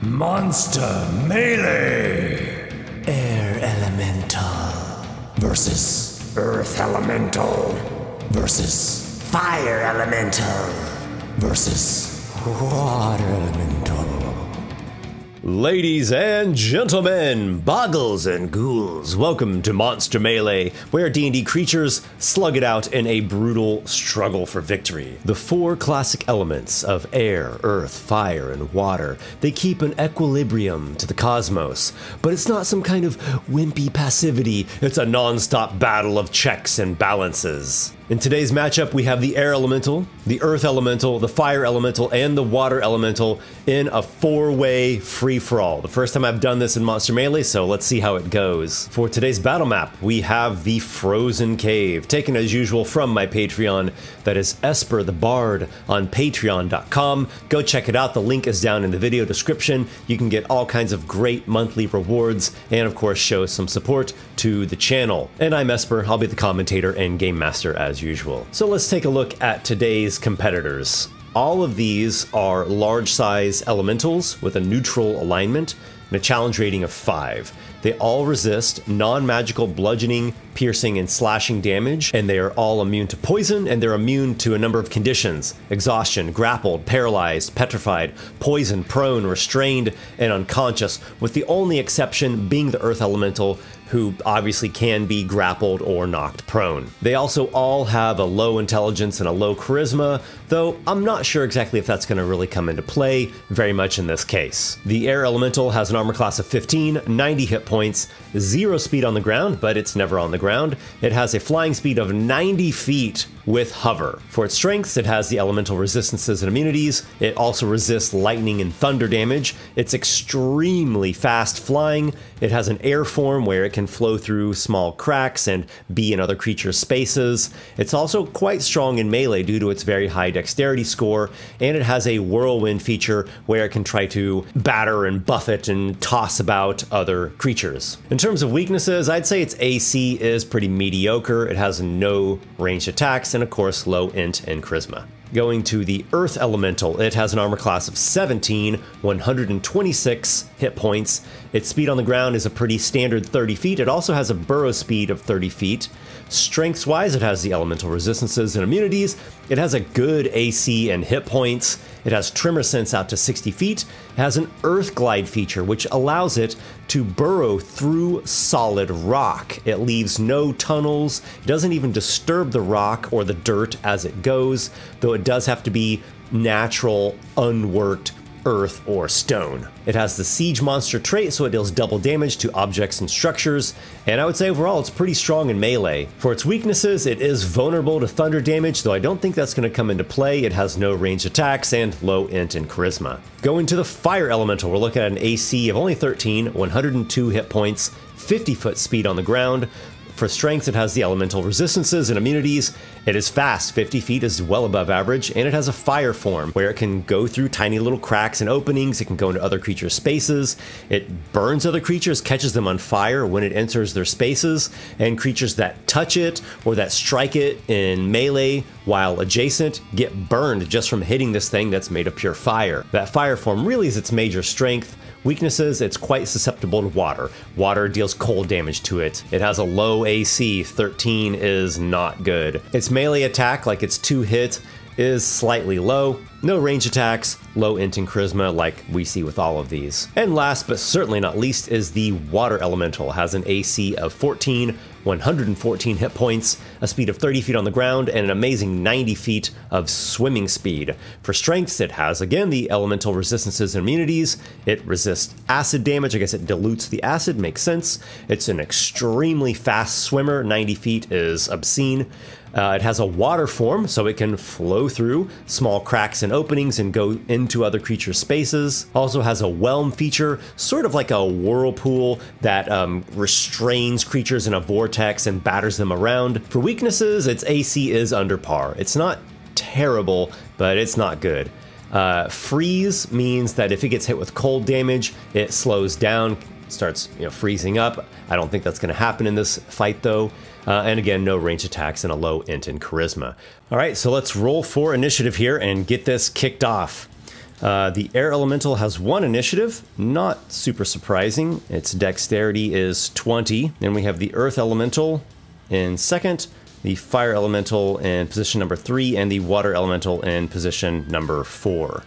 Monster Melee! Air Elemental Versus Earth Elemental. versus Fire Elemental. Versus Water Elemental. Ladies and gentlemen, boggles and ghouls, welcome to Monster Melee, where D&D creatures slug it out in a brutal struggle for victory. The four classic elements of air, earth, fire, and water, they keep an equilibrium to the cosmos, but it's not some kind of wimpy passivity, it's a non-stop battle of checks and balances. In today's matchup, we have the Air Elemental, the Earth Elemental, the Fire Elemental, and the Water Elemental in a four-way free-for-all. The first time I've done this in Monster Melee, so let's see how it goes. For today's battle map, we have the Frozen Cave, taken as usual from my Patreon. That is Esper the Bard on patreon.com. Go check it out. The link is down in the video description. You can get all kinds of great monthly rewards and, of course, show some support to the channel. And I'm Esper. I'll be the commentator and game master as usual. So let's take a look at today's competitors. All of these are large size elementals with a neutral alignment and a challenge rating of 5. They all resist non-magical bludgeoning, piercing, and slashing damage, and they are all immune to poison, and they're immune to a number of conditions: exhaustion, grappled, paralyzed, petrified, poisoned, prone, restrained, and unconscious, with the only exception being the Earth Elemental, who obviously can be grappled or knocked prone. They also all have a low intelligence and a low charisma, though I'm not sure exactly if that's going to really come into play very much in this case. The Air Elemental has an armor class of 15, 90 hit points, 0 speed on the ground, but it's never on the ground. It has a flying speed of 90 feet with hover. For its strengths, it has the elemental resistances and immunities. It also resists lightning and thunder damage. It's extremely fast flying. It has an air form where it can flow through small cracks and be in other creatures' spaces. It's also quite strong in melee due to its very high dexterity score, and it has a whirlwind feature where it can try to batter and buffet and toss about other creatures. In terms of weaknesses, I'd say its AC is pretty mediocre. It has no ranged attacks and of course low int and charisma. Going to the Earth Elemental, it has an armor class of 17, 126 hit points. Its speed on the ground is a pretty standard 30 feet. It also has a burrow speed of 30 feet. Strengths-wise, it has the elemental resistances and immunities. It has a good AC and hit points. It has Tremor Sense out to 60 feet. It has an Earth Glide feature, which allows it to burrow through solid rock. It leaves no tunnels. It doesn't even disturb the rock or the dirt as it goes, though it does have to be natural, unworked earth or stone. It has the Siege Monster trait, so it deals double damage to objects and structures, and I would say overall it's pretty strong in melee. For its weaknesses, it is vulnerable to thunder damage, though I don't think that's going to come into play. It has no ranged attacks and low int and charisma. Going to the Fire Elemental, we're looking at an AC of only 13, 102 hit points, 50 foot speed on the ground. For strength, it has the elemental resistances and immunities. It is fast, 50 feet is well above average, and it has a fire form where it can go through tiny little cracks and openings. It can go into other creatures' spaces. It burns other creatures, catches them on fire when it enters their spaces, and creatures that touch it or that strike it in melee while adjacent get burned just from hitting this thing that's made of pure fire. That fire form really is its major strength. Weaknesses, it's quite susceptible to water. Water deals cold damage to it. It has a low AC, 13 is not good. Its melee attack, like its 2 hit, is slightly low. No range attacks, low int and charisma like we see with all of these. And last but certainly not least is the Water Elemental. It has an AC of 14, 114 hit points, a speed of 30 feet on the ground, and an amazing 90 feet of swimming speed. For strengths, it has again the elemental resistances and immunities. It resists acid damage. I guess it dilutes the acid, makes sense. It's an extremely fast swimmer. 90 feet is obscene. It has a water form, so it can flow through small cracks and openings and go into other creatures' spaces. Also has a whelm feature, sort of like a whirlpool that restrains creatures in a vortex and batters them around. For weaknesses, its AC is under par. It's not terrible, but it's not good. Freeze means that if it gets hit with cold damage, it slows down, starts freezing up. I don't think that's going to happen in this fight though. And again, no range attacks and a low int and charisma. All right, so let's roll for initiative here and get this kicked off. The air elemental has 1 initiative, not super surprising. Its dexterity is 20. Then we have the earth elemental in second, the fire elemental in position number 3, and the water elemental in position number 4.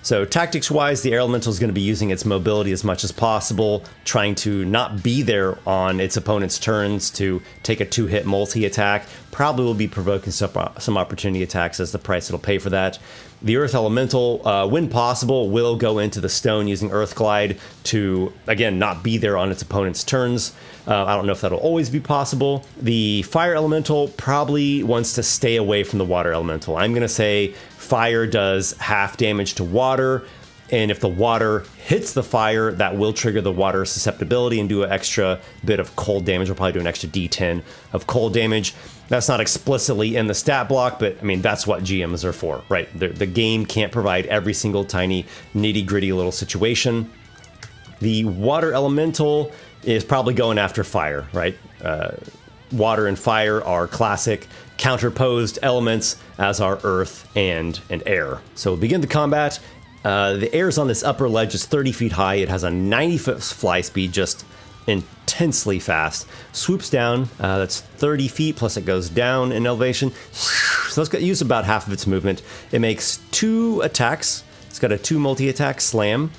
So tactics-wise, the air elemental is going to be using its mobility as much as possible, trying to not be there on its opponent's turns to take a 2-hit multi-attack. Probably will be provoking some opportunity attacks as the price it'll pay for that. The earth elemental, when possible, will go into the stone using Earth Glide to, again, not be there on its opponent's turns. I don't know if that'll always be possible. The fire elemental probably wants to stay away from the water elemental. I'm going to say fire does half damage to water, and if the water hits the fire, that will trigger the water susceptibility and do an extra bit of cold damage. We'll probably do an extra D10 of cold damage. That's not explicitly in the stat block, but I mean, that's what GMs are for, right? The game can't provide every single tiny nitty-gritty little situation. The water elemental is probably going after fire, right? Water and fire are classic counterposed elements, as are earth and air. So we'll begin the combat. The air's on this upper ledge. It's 30 feet high. It has a 90-foot fly speed, just intensely fast. Swoops down. That's 30 feet, plus it goes down in elevation. So let's use about half of its movement. It makes 2 attacks. It's got a 2 multi-attack slam.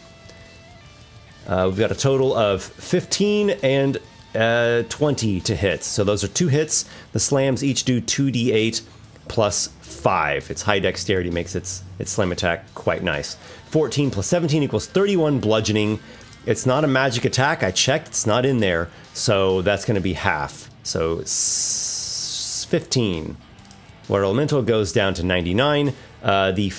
We've got a total of 15 and 20 to hit. So those are 2 hits. The slams each do 2d8 plus 5. Its high dexterity makes its slam attack quite nice. 14 plus 17 equals 31 bludgeoning. It's not a magic attack. I checked. It's not in there. So that's going to be half. So 15. Water elemental goes down to 99. The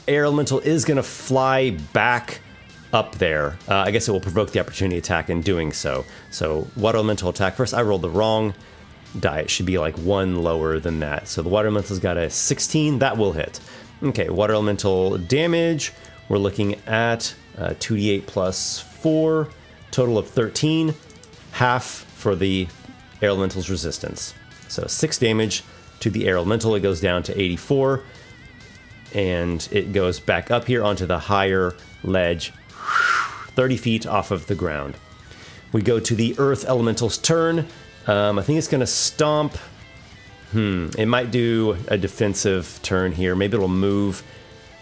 air elemental is going to fly back up there. I guess it will provoke the opportunity attack in doing so. So water elemental attack first. I rolled the wrong die. It should be like 1 lower than that. So the water elemental's got a 16. That will hit. Okay, water elemental damage. We're looking at 2d8 plus 4. Total of 13. Half for the air elemental's resistance. So 6 damage to the air elemental. It goes down to 84. And it goes back up here onto the higher ledge, 30 feet off of the ground. We go to the earth elemental's turn. I think it's going to stomp. It might do a defensive turn here. Maybe it'll move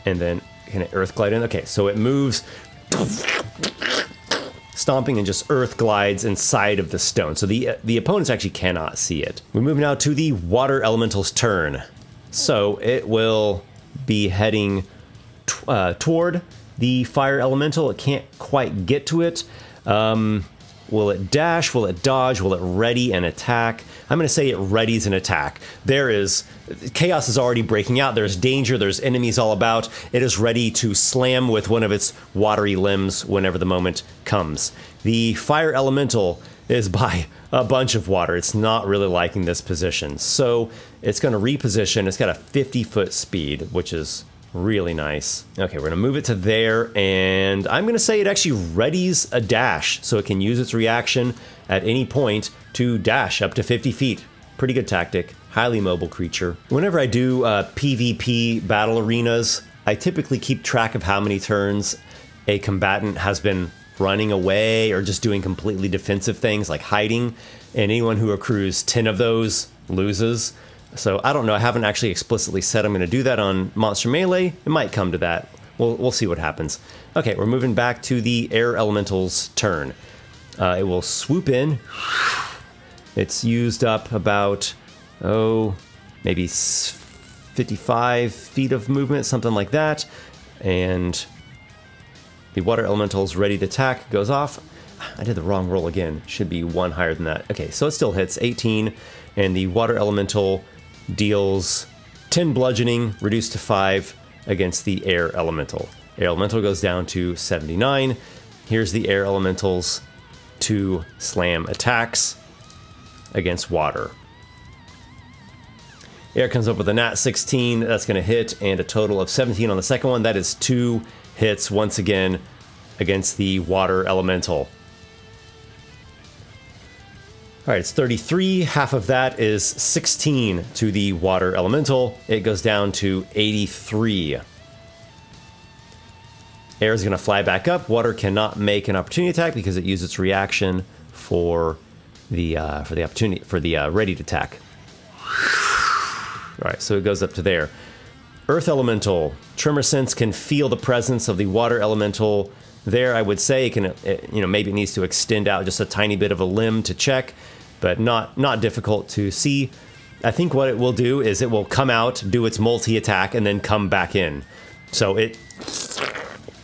and then can it earth glide in? Okay, so it moves, stomping, and just earth glides inside of the stone. So the opponents actually cannot see it. We move now to the water elemental's turn. So it will be heading toward the fire elemental. It can't quite get to it. Will it dash? Will it dodge? Will it ready and attack? I'm going to say it readies an attack. Chaos is already breaking out. There's danger. There's enemies all about. It is ready to slam with one of its watery limbs whenever the moment comes. The fire elemental is by a bunch of water. It's not really liking this position. So it's going to reposition. It's got a 50-foot speed, which is really nice. Okay, we're going to move it to there, and I'm going to say it actually readies a dash, so it can use its reaction at any point to dash up to 50 feet. Pretty good tactic. Highly mobile creature. Whenever I do PvP battle arenas, I typically keep track of how many turns a combatant has been running away or just doing completely defensive things like hiding, and anyone who accrues 10 of those loses. So I don't know. I haven't actually explicitly said I'm going to do that on Monster Melee. It might come to that. We'll see what happens. Okay, we're moving back to the air elemental's turn. It will swoop in. It's used up about, maybe 55 feet of movement, something like that. And the water elemental's ready to attack goes off. I did the wrong roll again. Should be 1 higher than that. Okay, so it still hits 18. And the water elemental deals 10 bludgeoning, reduced to 5 against the air elemental. Air elemental goes down to 79. Here's the air elemental's 2 slam attacks against water. Air comes up with a nat 16. That's going to hit, and a total of 17 on the second one. That is 2 hits once again against the water elemental. All right, it's 33. Half of that is 16 to the water elemental. It goes down to 83. Air is going to fly back up. Water cannot make an opportunity attack because it used its reaction for the ready attack. All right, so it goes up to there. Earth Elemental. Tremor Sense can feel the presence of the Water Elemental there. I would say it can, maybe it needs to extend out just a tiny bit of a limb to check, but not difficult to see. I think what it will do is it will come out, do its multi-attack, and then come back in. So it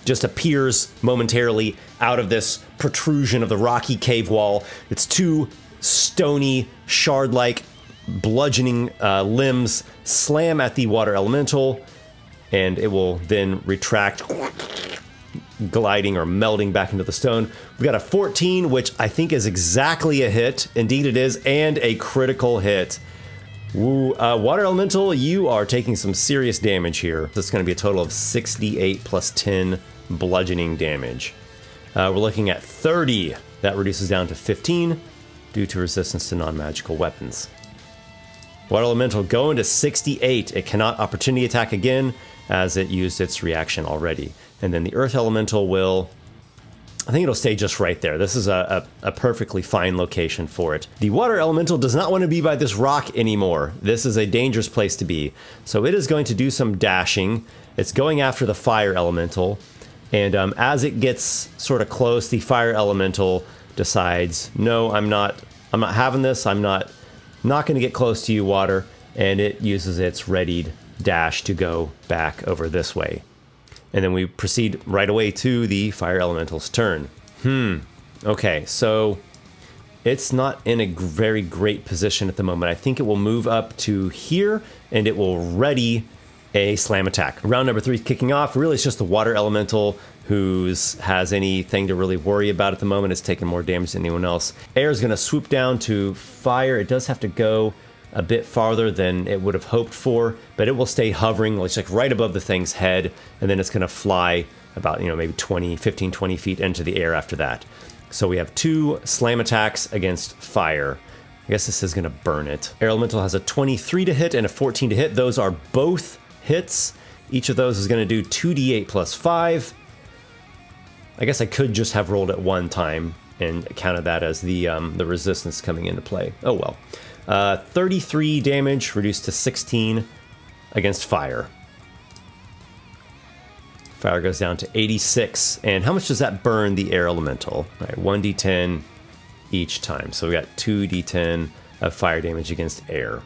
just appears momentarily out of this protrusion of the rocky cave wall. Its two stony, shard-like, bludgeoning limbs slam at the Water Elemental, and it will then retract, gliding or melding back into the stone. We've got a 14, which I think is exactly a hit. Indeed it is, and a critical hit. Woo. Water Elemental, you are taking some serious damage here. That's going to be a total of 68 plus 10 bludgeoning damage. We're looking at 30. That reduces down to 15 due to resistance to non-magical weapons. Water Elemental going to 68. It cannot opportunity attack again as it used its reaction already. And then the Earth Elemental will, I think it'll stay just right there. This is a perfectly fine location for it. The Water Elemental does not want to be by this rock anymore. This is a dangerous place to be. So it is going to do some dashing. It's going after the Fire Elemental. And as it gets sort of close, the Fire Elemental decides, no, I'm not having this. I'm not going to get close to you, Water. And it uses its readied dash to go back over this way. And then we proceed right away to the Fire Elemental's turn. Okay, so it's not in a very great position at the moment. I think it will move up to here, and it will ready a slam attack. Round number 3 is kicking off. Really, it's just the Water Elemental who has anything to really worry about at the moment. It's taking more damage than anyone else. Air is going to swoop down to fire. It does have to go a bit farther than it would have hoped for, but it will stay hovering, like right above the thing's head, and then it's going to fly about, maybe 15, 20 feet into the air after that. So we have 2 slam attacks against fire. I guess this is going to burn it. Air Elemental has a 23 to hit and a 14 to hit. Those are both hits. Each of those is going to do 2d8 plus 5. I guess I could just have rolled it one time and counted that as the resistance coming into play. Oh well. 33 damage reduced to 16 against fire. Fire goes down to 86. And how much does that burn the Air Elemental? All right, 1d10 each time. So we got 2d10 of fire damage against air.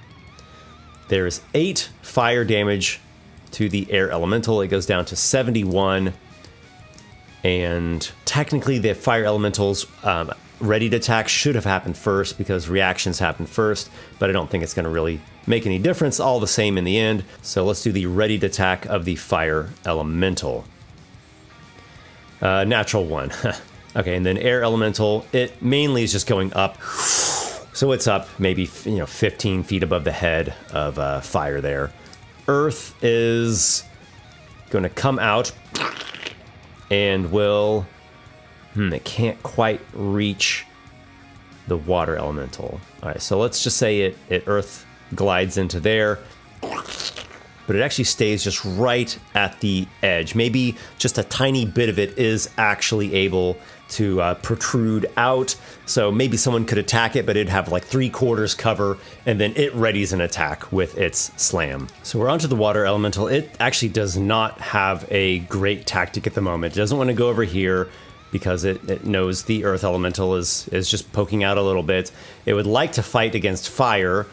There's 8 fire damage to the Air Elemental. It goes down to 71. And technically the Fire Elemental's ready to attack should have happened first because reactions happen first, but I don't think it's going to really make any difference, all the same in the end. So let's do the ready to attack of the Fire Elemental. Natural 1. Okay, and then Air Elemental, it mainly is just going up. So it's up maybe 15 feet above the head of fire there. Earth is going to come out and will... it can't quite reach the Water Elemental. All right, so let's just say it Earth glides into there, but it actually stays just right at the edge. Maybe just a tiny bit of it is actually able to protrude out, so maybe someone could attack it, but it'd have like 3/4 cover, and then it readies an attack with its slam. So we're onto the Water Elemental. It actually does not have a great tactic at the moment. It doesn't want to go over here because it knows the Earth Elemental is just poking out a little bit. It would like to fight against fire,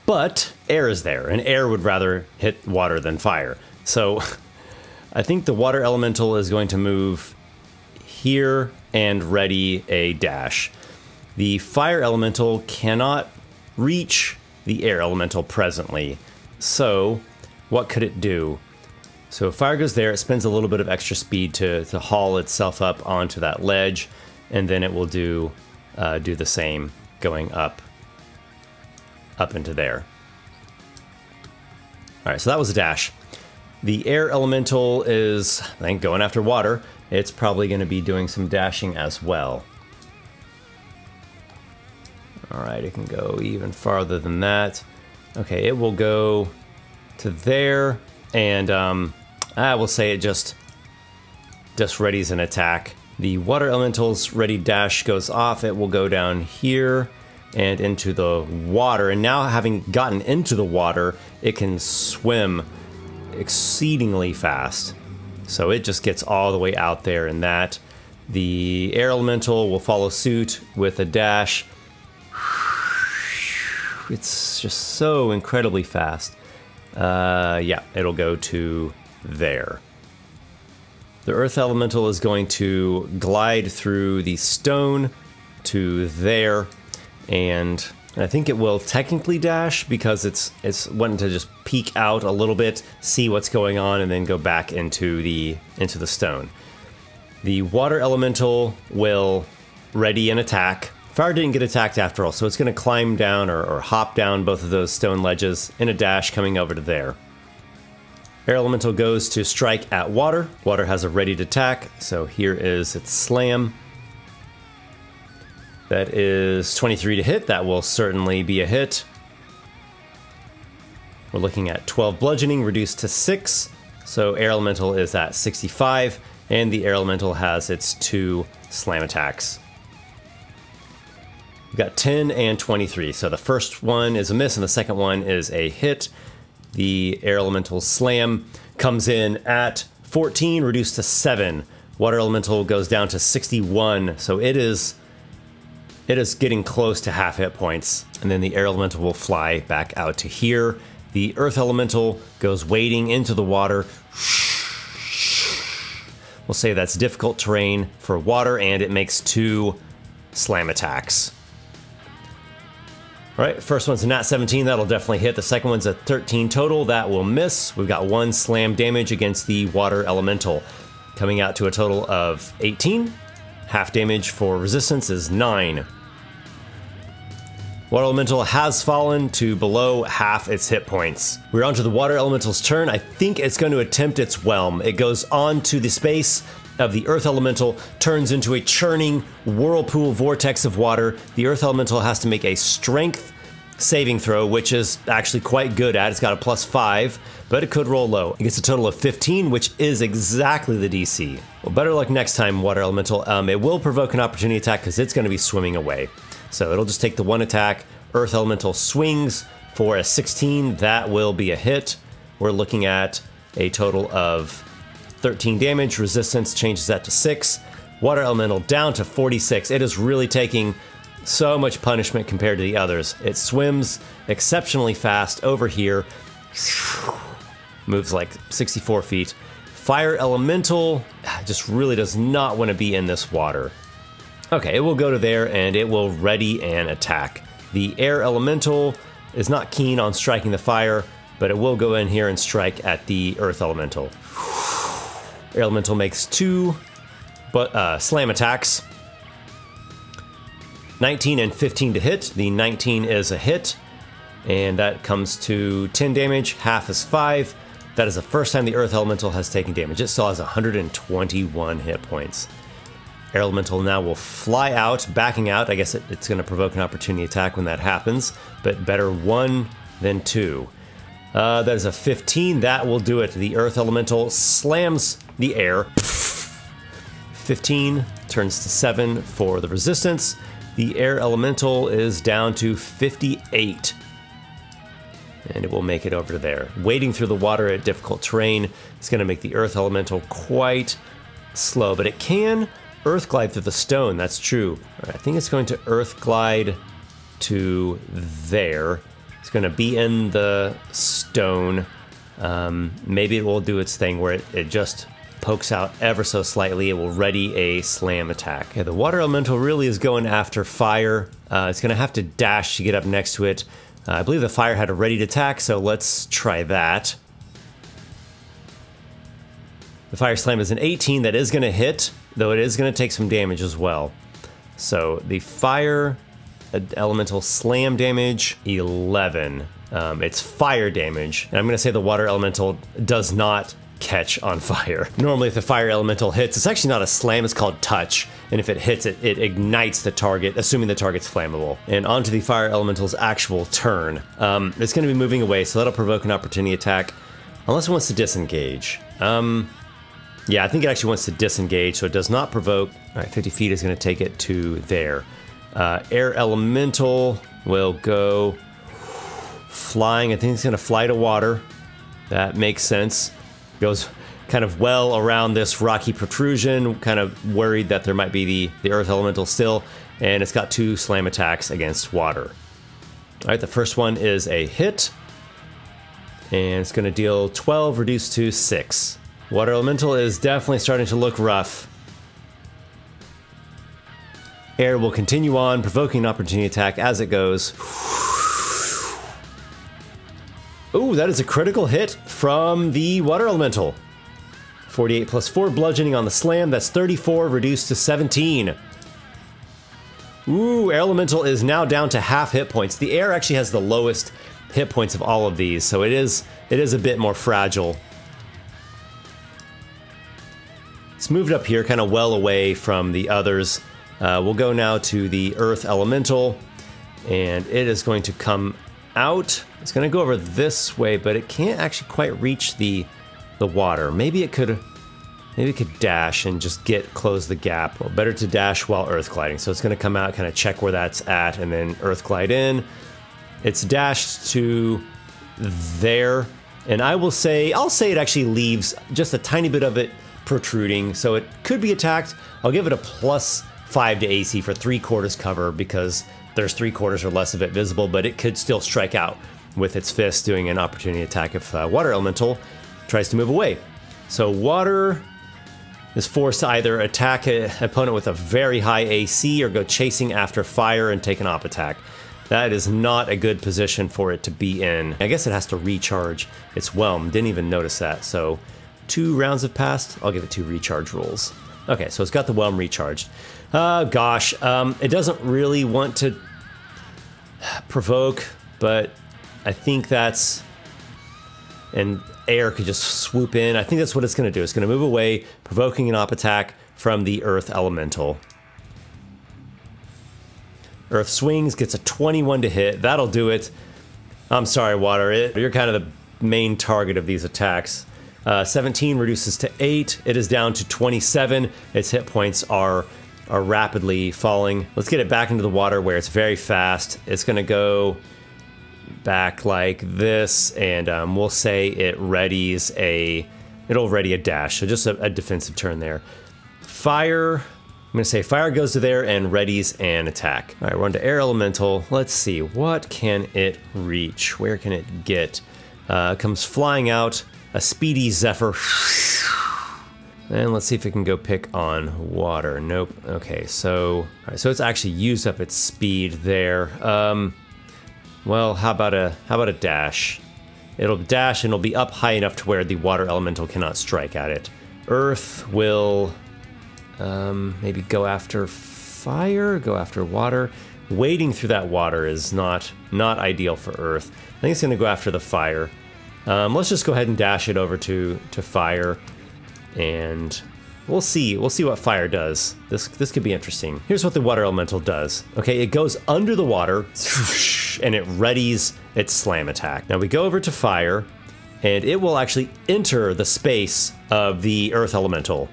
but air is there, and air would rather hit water than fire. So I think the Water Elemental is going to move here and ready a dash. The Fire Elemental cannot reach the Air Elemental presently. So what could it do? So if fire goes there, it spends a little bit of extra speed to haul itself up onto that ledge, and then it will do the same going up into there. All right, so that was a dash. The Air Elemental is, I think, going after water. It's probably going to be doing some dashing as well. All right, it can go even farther than that. Okay, it will go to there, and I will say it just just readies an attack. The water elemental's ready dash goes off. It will go down here and into the water. And now having gotten into the water, it can swim exceedingly fast. So it just gets all the way out there in that. The air elemental will follow suit with a dash. It's just so incredibly fast. Yeah, it'll go to there. The earth elemental is going to glide through the stone to there, and I think it will technically dash because it's wanting to just peek out a little bit, see what's going on, and then go back into the stone. The water elemental will ready an attack. Fire didn't get attacked after all, so it's going to climb down or hop down both of those stone ledges in a dash coming over to there. Air elemental goes to strike at water. Water has a readied attack, so here is its slam. That is 23 to hit. That will certainly be a hit. We're looking at 12 bludgeoning reduced to 6. So air elemental is at 65, and the air elemental has its 2 slam attacks. We've got 10 and 23. So the first one is a miss and the second one is a hit. The air elemental slam comes in at 14, reduced to 7. Water elemental goes down to 61. So it is getting close to half hit points. And then the air elemental will fly back out to here. The earth elemental goes wading into the water. We'll say that's difficult terrain for water, and it makes 2 slam attacks. All right, first one's a nat 17, that'll definitely hit. The second one's a 13 total, that will miss. We've got 1 slam damage against the water elemental, coming out to a total of 18. Half damage for resistance is 9. Water elemental has fallen to below half its hit points. We're on to the water elemental's turn. I think it's going to attempt its whelm. It goes on to the space of the earth elemental, turns into a churning whirlpool vortex of water. The earth elemental has to make a strength saving throw, which is actually quite good at. It's got a +5, but it could roll low. It gets a total of 15, which is exactly the DC. Well, better luck next time, water elemental. It will provoke an opportunity attack because it's going to be swimming away. So it'll just take the 1 attack. Earth elemental swings for a 16. That will be a hit. We're looking at a total of 13 damage. Resistance changes that to 6. Water elemental down to 46. It is really taking so much punishment compared to the others. It swims exceptionally fast over here. Moves like 64 feet. Fire elemental just really does not want to be in this water. Okay, it will go to there and it will ready an attack. The air elemental is not keen on striking the fire, but it will go in here and strike at the earth elemental. Air elemental makes 2 slam attacks. 19 and 15 to hit. The 19 is a hit, and that comes to 10 damage. Half is 5. That is the first time the earth elemental has taken damage. It still has 121 hit points. Air elemental now will fly out, backing out. I guess it's going to provoke an opportunity attack when that happens, but better 1 than 2. That is a 15. That will do it. The earth elemental slams the air. 15 turns to 7 for the resistance. The air elemental is down to 58. And it will make it over to there. Wading through the water at difficult terrain is going to make the earth elemental quite slow, but it can earth glide through the stone. That's true. All right, I think it's going to earth glide to there. It's going to be in the stone. Maybe it will do its thing where it just pokes out ever so slightly. It will ready a slam attack. Yeah, the water elemental really is going after fire. It's going to have to dash to get up next to it. I believe the fire had a readied attack, so let's try that. The fire slam is an 18. That is going to hit, though it is going to take some damage as well. So the fire elemental slam damage, 11. It's fire damage. And I'm going to say the water elemental does not catch on fire. Normally if the fire elemental hits, it's actually not a slam, it's called touch. And if it hits it, it ignites the target, assuming the target's flammable. And onto the fire elemental's actual turn. It's going to be moving away, so that'll provoke an opportunity attack. Unless it wants to disengage. Yeah, I think it actually wants to disengage, so it does not provoke. All right, 50 feet is going to take it to there. Air Elemental will go flying. I think it's going to fly to water. That makes sense. Goes kind of well around this rocky protrusion, kind of worried that there might be the Earth Elemental still, and it's got 2 slam attacks against water. All right, the first one is a hit, and it's going to deal 12, reduced to 6. Water Elemental is definitely starting to look rough. Air will continue on, provoking an opportunity attack as it goes. Ooh, that is a critical hit from the Water Elemental. 48 plus 4 bludgeoning on the slam. That's 34, reduced to 17. Ooh, Air Elemental is now down to half hit points. The air actually has the lowest hit points of all of these, so it is a bit more fragile. It's moved up here, kind of well away from the others. We'll go now to the Earth Elemental, and it is going to come out. It's going to go over this way, but it can't actually quite reach the water. Maybe it could dash and just close the gap. Well, better to dash while Earth gliding. So it's going to come out, kind of check where that's at, and then Earth glide in. It's dashed to there, and I'll say it actually leaves just a tiny bit of it protruding, so it could be attacked. I'll give it a +5 to AC for 3/4 cover because there's 3/4 or less of it visible, but it could still strike out with its fist doing an opportunity attack if Water Elemental tries to move away. So water is forced to either attack an opponent with a very high AC or go chasing after fire and take an op attack. That is not a good position for it to be in. I guess it has to recharge its whelm. Didn't even notice that. So 2 rounds have passed. I'll give it 2 recharge rolls. Okay, so it's got the whelm recharged. Gosh, it doesn't really want to provoke, but I think that's... And air could just swoop in. I think that's what it's going to do. It's going to move away, provoking an op attack from the Earth Elemental. Earth swings, gets a 21 to hit. That'll do it. I'm sorry, Water. You're kind of the main target of these attacks. 17 reduces to 8. It is down to 27. Its hit points are rapidly falling. Let's get it back into the water where it's very fast. It's going to go back like this, and we'll say it'll ready a dash. So just a defensive turn there. Fire. I'm going to say fire goes to there and readies an attack. All right, we're on to Air Elemental. Let's see. What can it reach? Where can it get? It comes flying out. A speedy Zephyr. And let's see if it can go pick on water. Nope. Okay, so... All right, so it's actually used up its speed there. Well, how about a dash? It'll dash and it'll be up high enough to where the Water Elemental cannot strike at it. Earth will... maybe go after fire, go after water. Wading through that water is not ideal for Earth. I think it's going to go after the fire. Let's just go ahead and dash it over to fire, and we'll see what fire does. This could be interesting. Here's what the Water Elemental does. Okay, it goes under the water, and it readies its slam attack. Now we go over to fire, and it will actually enter the space of the Earth Elemental.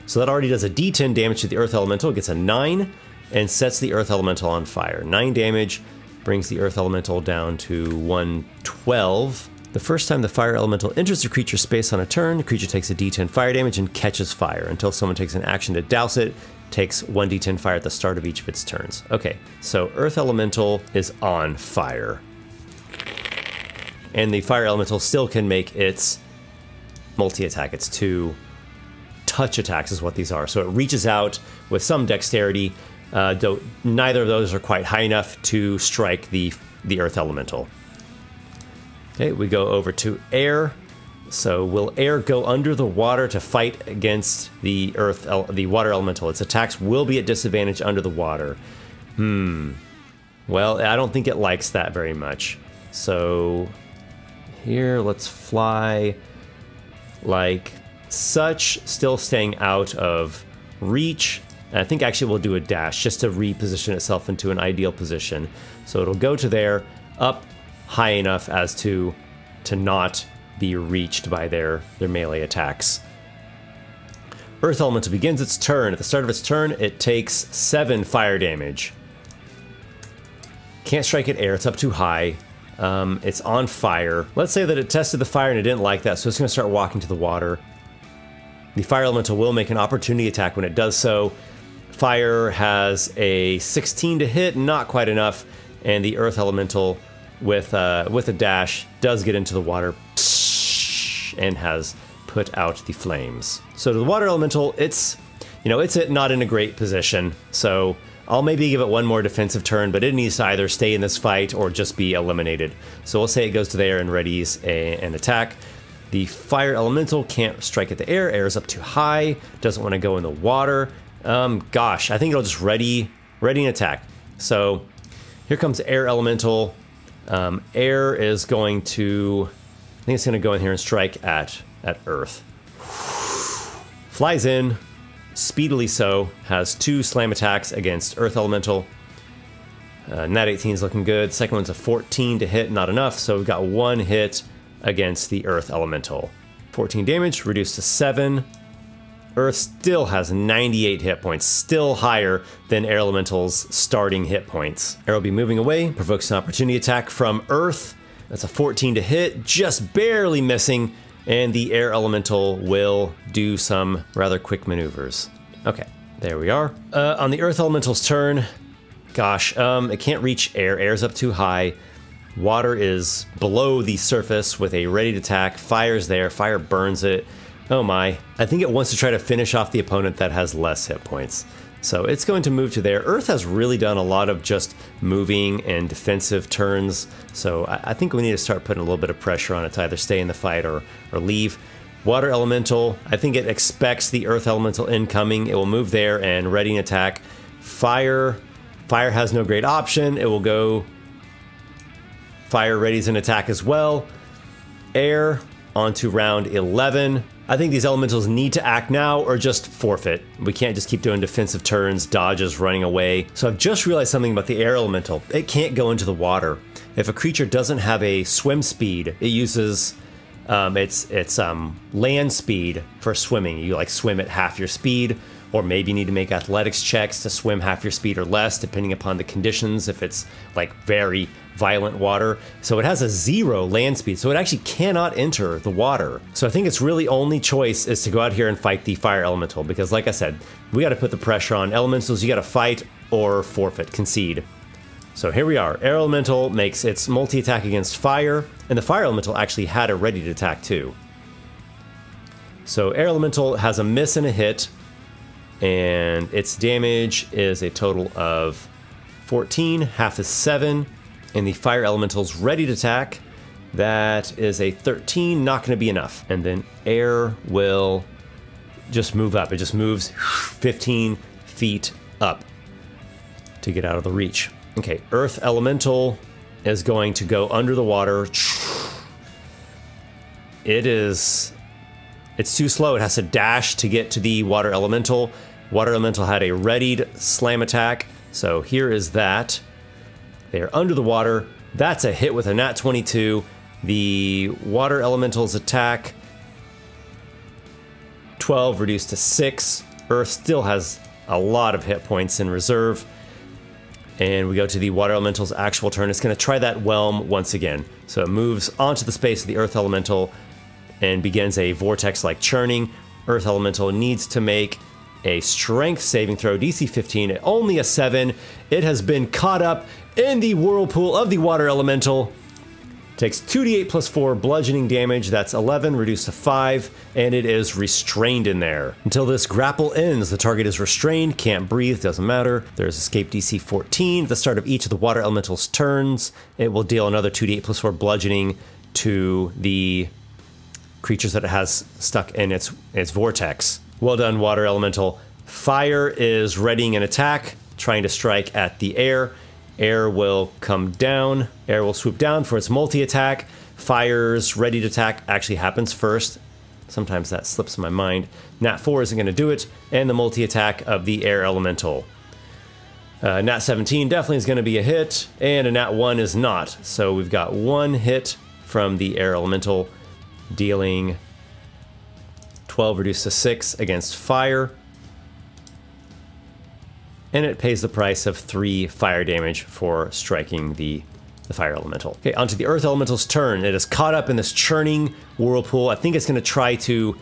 So that already does a D10 damage to the Earth Elemental. It gets a 9 and sets the Earth Elemental on fire. 9 damage brings the Earth Elemental down to 112. The first time the Fire Elemental enters the creature's space on a turn, the creature takes a D10 fire damage and catches fire. Until someone takes an action to douse it, takes 1d10 fire at the start of each of its turns. Okay, so Earth Elemental is on fire. And the Fire Elemental still can make its multi-attack. It's 2 touch attacks is what these are. So it reaches out with some dexterity, though neither of those are quite high enough to strike the Earth Elemental. Okay, we go over to air. So will air go under the water to fight against the Water Elemental? Its attacks will be at disadvantage under the water. Well, I don't think it likes that very much. So here, let's fly like such, still staying out of reach. And I think actually we'll do a dash just to reposition itself into an ideal position. So it'll go to there, up high enough as to not be reached by their melee attacks. Earth Elemental begins its turn. At the start of its turn, it takes 7 fire damage. Can't strike at air, it's up too high. It's on fire. Let's say that it tested the fire and it didn't like that, so it's going to start walking to the water. The Fire Elemental will make an opportunity attack when it does so. Fire has a 16 to hit, not quite enough, and the Earth Elemental with a dash does get into the water and has put out the flames. So to the Water Elemental, it's not in a great position, so I'll maybe give it one more defensive turn, but it needs to either stay in this fight or just be eliminated. So we'll say it goes to the air and readies an attack. The Fire Elemental can't strike at the air. Air is up too high. Doesn't want to go in the water. Gosh, I think it'll just ready an attack. So here comes Air Elemental. Air is going to, I think it's going to go in here and strike at Earth. Flies in, speedily so, has 2 slam attacks against Earth Elemental. Nat 18 is looking good. Second one's a 14 to hit, not enough, so we've got 1 hit against the Earth Elemental. 14 damage, reduced to 7. Earth still has 98 hit points, still higher than Air Elemental's starting hit points. Air will be moving away, provokes an opportunity attack from Earth. That's a 14 to hit, just barely missing, and the Air Elemental will do some rather quick maneuvers. Okay, there we are. On the Earth Elemental's turn, gosh, it can't reach air. Air's up too high. Water is below the surface with a ready to attack. Fire's there. Fire burns it. Oh my. I think it wants to try to finish off the opponent that has less hit points. So it's going to move to there. Earth has really done a lot of just moving and defensive turns. So I think we need to start putting a little bit of pressure on it to either stay in the fight or leave. Water Elemental, I think it expects the Earth Elemental incoming. It will move there and ready an attack. Fire has no great option. It will go. Fire readies an attack as well. Air onto round 11. I think these elementals need to act now or just forfeit. We can't just keep doing defensive turns, dodges, running away. So I've just realized something about the air elemental. It can't go into the water. If a creature doesn't have a swim speed, it uses its land speed for swimming. You like swim at half your speed, or maybe you need to make athletics checks to swim half your speed or less, depending upon the conditions, if it's like very violent water. So it has a 0 land speed, so it actually cannot enter the water. So I think its really only choice is to go out here and fight the fire elemental, because like I said, we got to put the pressure on elementals. You got to fight or forfeit, concede. So here we are. Air Elemental makes its multi-attack against fire, and the Fire Elemental actually had a ready to attack too. So Air Elemental has a miss and a hit, and its damage is a total of 14, half is 7, and the Fire Elemental's ready to attack, that is a 13, not going to be enough. And then Air will just move up. It just moves 15 feet up to get out of the reach. Okay, Earth Elemental is going to go under the water. It's too slow. It has to dash to get to the Water Elemental. Water Elemental had a readied slam attack, so here is that. They are under the water. That's a hit with a nat 22. The Water Elemental's attack, 12 reduced to 6. Earth still has a lot of hit points in reserve. And we go to the Water Elemental's actual turn. It's going to try that Whelm once again. So it moves onto the space of the Earth Elemental and begins a vortex-like churning. Earth Elemental needs to make a strength saving throw, DC 15, only a 7. It has been caught up in the whirlpool of the Water Elemental. Takes 2d8 plus 4 bludgeoning damage, that's 11 reduced to 5, and it is restrained in there. Until this grapple ends, the target is restrained, can't breathe, doesn't matter. There's escape DC 14. At the start of each of the Water Elemental's turns, it will deal another 2d8 plus 4 bludgeoning to the creatures that it has stuck in its vortex. Well done, Water Elemental. Fire is readying an attack, trying to strike at the air. Air will come down. Air will swoop down for its multi-attack. Fire's ready to attack actually happens first. Sometimes that slips my mind. Nat 4 isn't going to do it, and the multi-attack of the Air Elemental. Nat 17 definitely is going to be a hit, and a Nat 1 is not. So we've got 1 hit from the Air Elemental, dealing 12 reduced to 6 against fire. And it pays the price of 3 fire damage for striking the fire elemental. Okay, onto the earth elemental's turn. It is caught up in this churning whirlpool. I think it's going to try to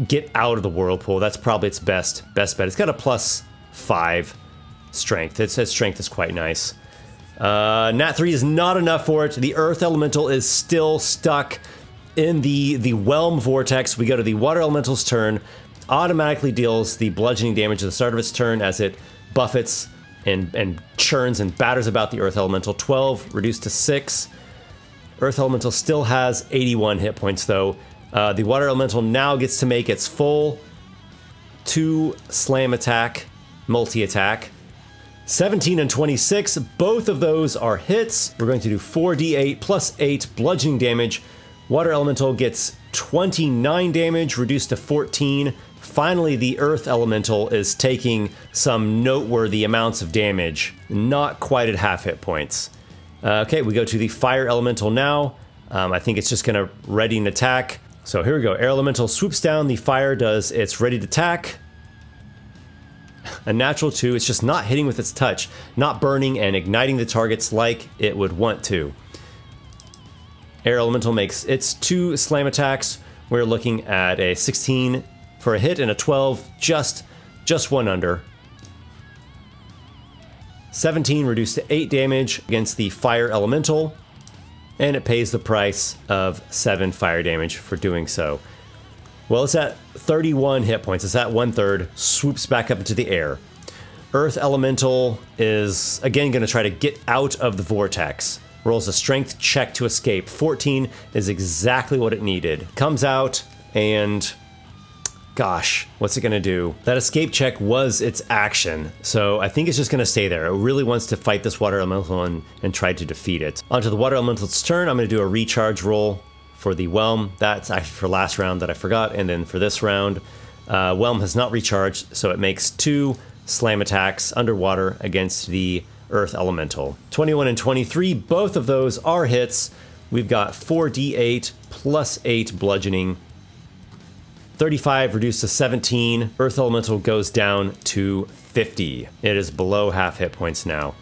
get out of the whirlpool. That's probably its best bet. It's got a +5 strength. Its strength is quite nice. Nat 3 is not enough for it. The earth elemental is still stuck in the whelm vortex. We go to the water elemental's turn. Automatically deals the bludgeoning damage at the start of its turn as it buffets and churns and batters about the earth elemental. 12 reduced to 6. Earth elemental still has 81 hit points though. The water elemental now gets to make its full 2 slam attack, multi-attack. 17 and 26, both of those are hits. We're going to do 4d8 plus 8 bludgeoning damage. Water elemental gets 29 damage, reduced to 14. Finally, the earth elemental is taking some noteworthy amounts of damage, not quite at half hit points. Okay, we go to the fire elemental now. I think it's just gonna ready an attack. So here we go, air elemental swoops down, the fire does its ready to attack. A natural 2, it's just not hitting with its touch, not burning and igniting the targets like it would want to. Air elemental makes its 2 slam attacks. We're looking at a 16 for a hit and a 12, just one under. 17 reduced to 8 damage against the fire elemental, and it pays the price of 7 fire damage for doing so. Well, it's at 31 hit points. It's at 1/3, swoops back up into the air. Earth elemental is again going to try to get out of the vortex. Rolls a strength check to escape. 14 is exactly what it needed. Comes out and gosh, what's it gonna do? That escape check was its action, so I think it's just gonna stay there. It really wants to fight this water elemental and try to defeat it. Onto the water elemental's turn, I'm gonna do a recharge roll for the whelm. That's actually for last round that I forgot, and then for this round, whelm has not recharged, so it makes 2 slam attacks underwater against the earth elemental. 21 and 23, both of those are hits. We've got 4d8 plus 8 bludgeoning. 35 reduced to 17. Earth elemental goes down to 50. It is below half hit points now.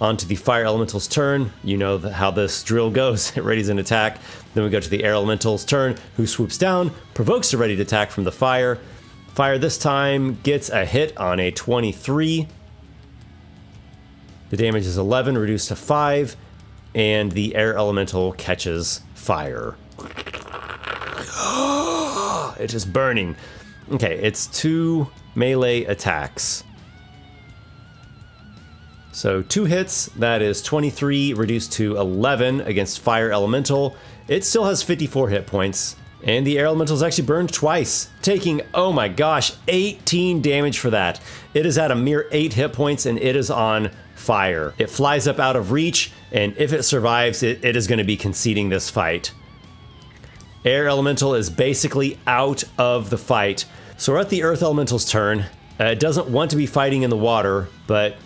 On to the fire elemental's turn. You know how this drill goes. It readies an attack. Then we go to the air elemental's turn, who swoops down, provokes a ready attack from the fire. Fire this time gets a hit on a 23. The damage is 11, reduced to 5, and the air elemental catches fire. It is burning. Okay, it's 2 melee attacks. So 2 hits, that is 23 reduced to 11 against fire elemental. It still has 54 hit points. And the air elemental is actually burned twice, taking, oh my gosh, 18 damage for that. It is at a mere 8 hit points and it is on fire. It flies up out of reach, and if it survives, it is going to be conceding this fight. Air elemental is basically out of the fight. So we're at the earth elemental's turn. It doesn't want to be fighting in the water, but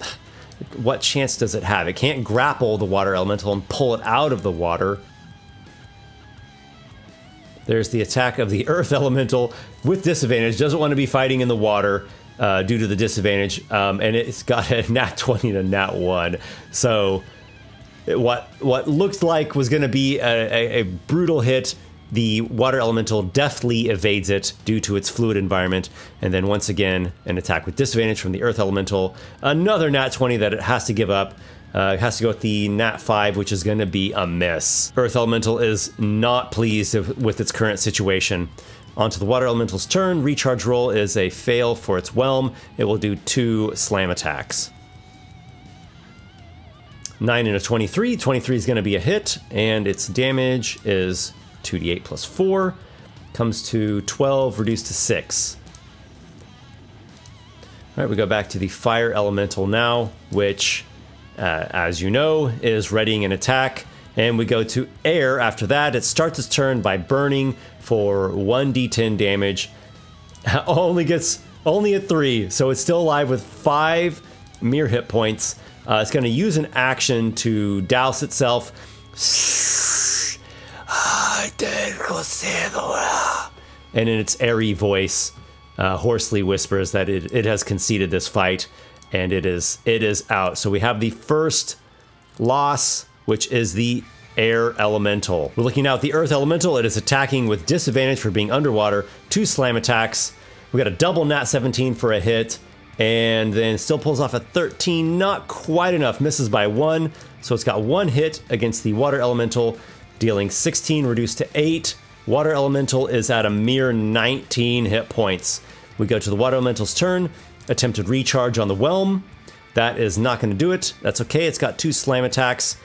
what chance does it have? It can't grapple the water elemental and pull it out of the water. There's the attack of the earth elemental with disadvantage. Doesn't want to be fighting in the water due to the disadvantage. And it's got a nat 20 to nat 1. So what looked like was going to be a brutal hit, the water elemental deftly evades it due to its fluid environment. And then once again, an attack with disadvantage from the earth elemental. Another nat 20 that it has to give up. It has to go with the nat 5, which is going to be a miss. Earth elemental is not pleased with its current situation. Onto the water elemental's turn. Recharge roll is a fail for its whelm. It will do 2 slam attacks. 9 and a 23. 23 is going to be a hit, and its damage is 2d8 plus 4. Comes to 12, reduced to 6. All right, we go back to the fire elemental now, which, as you know, is readying an attack. And we go to air after that. It starts its turn by burning for 1d10 damage. Only at 3, so it's still alive with 5 mere hit points. It's going to use an action to douse itself. and in its airy voice, hoarsely whispers that it has conceded this fight, and it is out. So we have the first loss, which is the Air Elemental. We're looking now at the Earth Elemental. It is attacking with disadvantage for being underwater. 2 slam attacks. We got a double nat 17 for a hit, and then still pulls off a 13. Not quite enough. Misses by 1. So it's got 1 hit against the Water Elemental, dealing 16, reduced to 8. Water Elemental is at a mere 19 hit points. We go to the Water Elemental's turn. Attempted recharge on the Whelm. That is not going to do it. That's okay. It's got 2 slam attacks.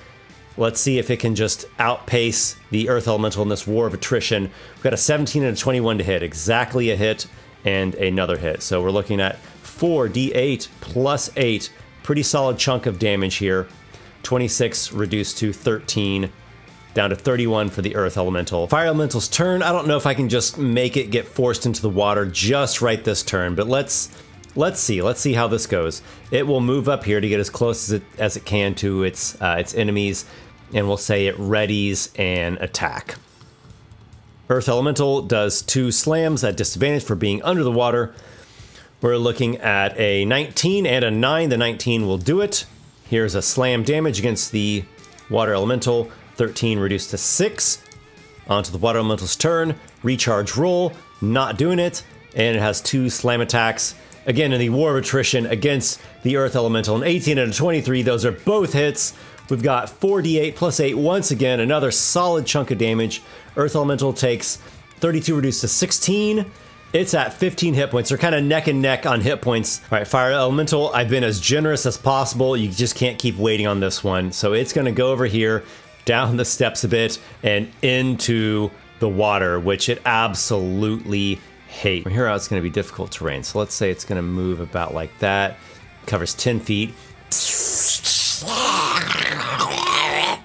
Let's see if it can just outpace the Earth Elemental in this war of attrition. We've got a 17 and a 21 to hit. Exactly a hit and another hit. So we're looking at 4d8 plus 8. Pretty solid chunk of damage here. 26 reduced to 13. Down to 31 for the Earth Elemental. Fire Elemental's turn. I don't know if I can just make it get forced into the water just right this turn, but let's see. Let's see how this goes. It will move up here to get as close as it can to its enemies, and we'll say it readies an attack. Earth Elemental does 2 slams at disadvantage for being under the water. We're looking at a 19 and a 9. The 19 will do it. Here's a slam damage against the Water Elemental. 13 reduced to 6. Onto the Water Elemental's turn. Recharge roll. Not doing it. And it has 2 slam attacks. Again, in the war of attrition against the Earth Elemental. An 18 and a 23. Those are both hits. We've got 4d8 plus 8. Once again, another solid chunk of damage. Earth Elemental takes 32 reduced to 16. It's at 15 hit points. They're kind of neck and neck on hit points. All right, Fire Elemental, I've been as generous as possible. You just can't keep waiting on this one. So it's going to go over here, down the steps a bit, and into the water, which it absolutely hates. From here out, it's going to be difficult terrain. So let's say it's going to move about like that. Covers 10 feet.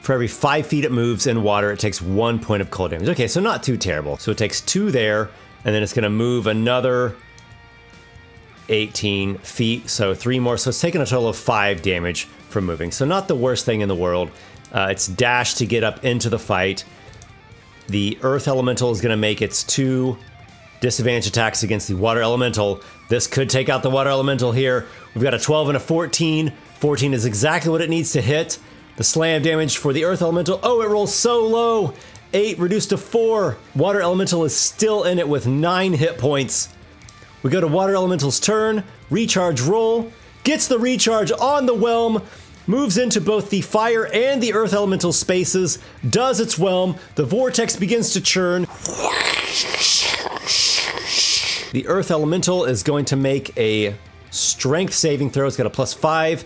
For every 5 feet it moves in water, it takes 1 point of cold damage. Okay, so not too terrible. So it takes 2 there, and then it's going to move another 18 feet, so 3 more. So it's taking a total of 5 damage from moving. So not the worst thing in the world. It's dash to get up into the fight. The Earth Elemental is going to make its 2 disadvantage attacks against the Water Elemental. This could take out the Water Elemental here. We've got a 12 and a 14. 14 is exactly what it needs to hit. The slam damage for the Earth Elemental. Oh, it rolls so low. 8 reduced to 4. Water Elemental is still in it with 9 hit points. We go to Water Elemental's turn. Recharge roll. Gets the recharge on the Whelm. Moves into both the Fire and the Earth Elemental spaces. Does its Whelm. The vortex begins to churn. The Earth Elemental is going to make a strength saving throw. It's got a +5.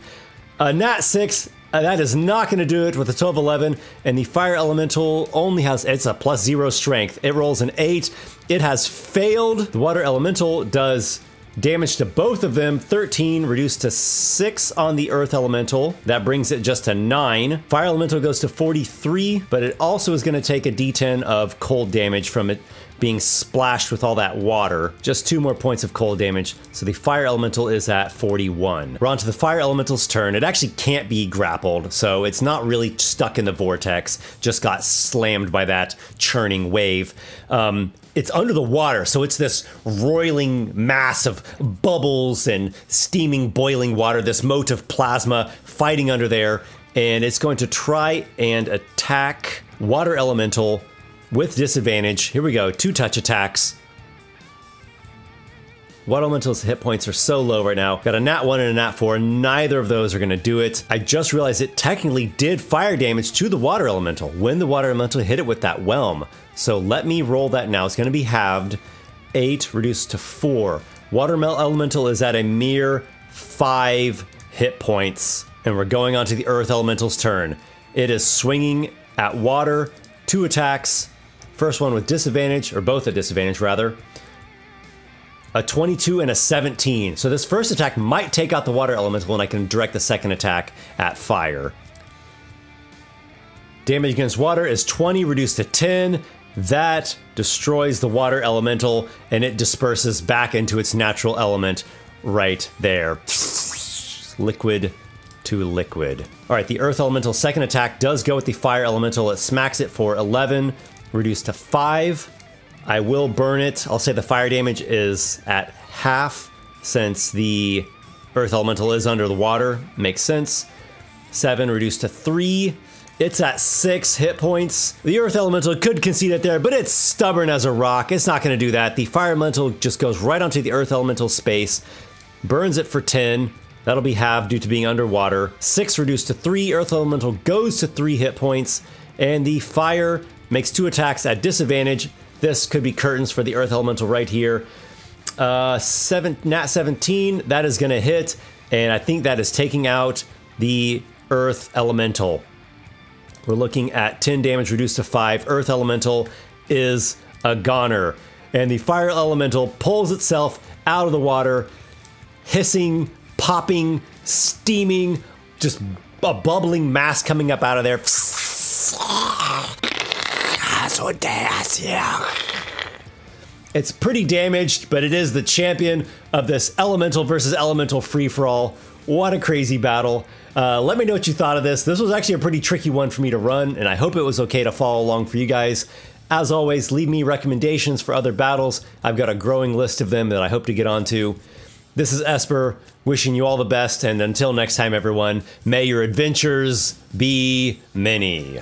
A nat 6. That is not going to do it with a 12, 11. And the Fire Elemental only has, it's a +0 strength. It rolls an 8. It has failed. The Water Elemental does damage to both of them. 13 reduced to 6 on the Earth Elemental. That brings it just to 9. Fire Elemental goes to 43, but it also is going to take a d10 of cold damage from it being splashed with all that water. Just 2 more points of cold damage. So the Fire Elemental is at 41. We're on to the Fire Elemental's turn. It actually can't be grappled, so it's not really stuck in the vortex. Just got slammed by that churning wave. It's under the water, so it's this roiling mass of bubbles and steaming, boiling water, this mote of plasma fighting under there, and it's going to try and attack Water Elemental with disadvantage. Here we go, 2 touch attacks. Water Elemental's hit points are so low right now. Got a nat 1 and a nat 4. Neither of those are going to do it. I just realized it technically did fire damage to the Water Elemental when the Water Elemental hit it with that Whelm. So let me roll that now. It's going to be halved. 8 reduced to 4. Water Elemental is at a mere 5 hit points. And we're going on to the Earth Elemental's turn. It is swinging at water. 2 attacks. First one with disadvantage, or both at disadvantage rather. A 22 and a 17. So this first attack might take out the Water Elemental, and I can direct the second attack at fire. Damage against water is 20 reduced to 10. That destroys the Water Elemental, and it disperses back into its natural element right there. Liquid to liquid. All right, the Earth Elemental's second attack does go with the Fire Elemental. It smacks it for 11, reduced to 5. I will burn it. I'll say the fire damage is at half since the earth elemental is under the water. Makes sense. 7 reduced to 3. It's at 6 hit points. The earth elemental could concede it there, but it's stubborn as a rock. It's not going to do that. The fire elemental just goes right onto the earth elemental space, burns it for 10. That'll be halved due to being underwater. 6 reduced to 3. Earth elemental goes to 3 hit points, and the fire makes 2 attacks at disadvantage. This could be curtains for the earth elemental right here. Nat 17, that is going to hit, and I think that is taking out the earth elemental. We're looking at 10 damage reduced to 5. Earth elemental is a goner, and the fire elemental pulls itself out of the water, hissing, popping, steaming, just a bubbling mass coming up out of there. It's pretty damaged, but it is the champion of this elemental versus elemental free-for-all. What a crazy battle. Let me know what you thought of this. This was actually a pretty tricky one for me to run, and I hope it was okay to follow along for you guys. As always, leave me recommendations for other battles. I've got a growing list of them that I hope to get onto. This is Esper, wishing you all the best, and until next time, everyone, may your adventures be many.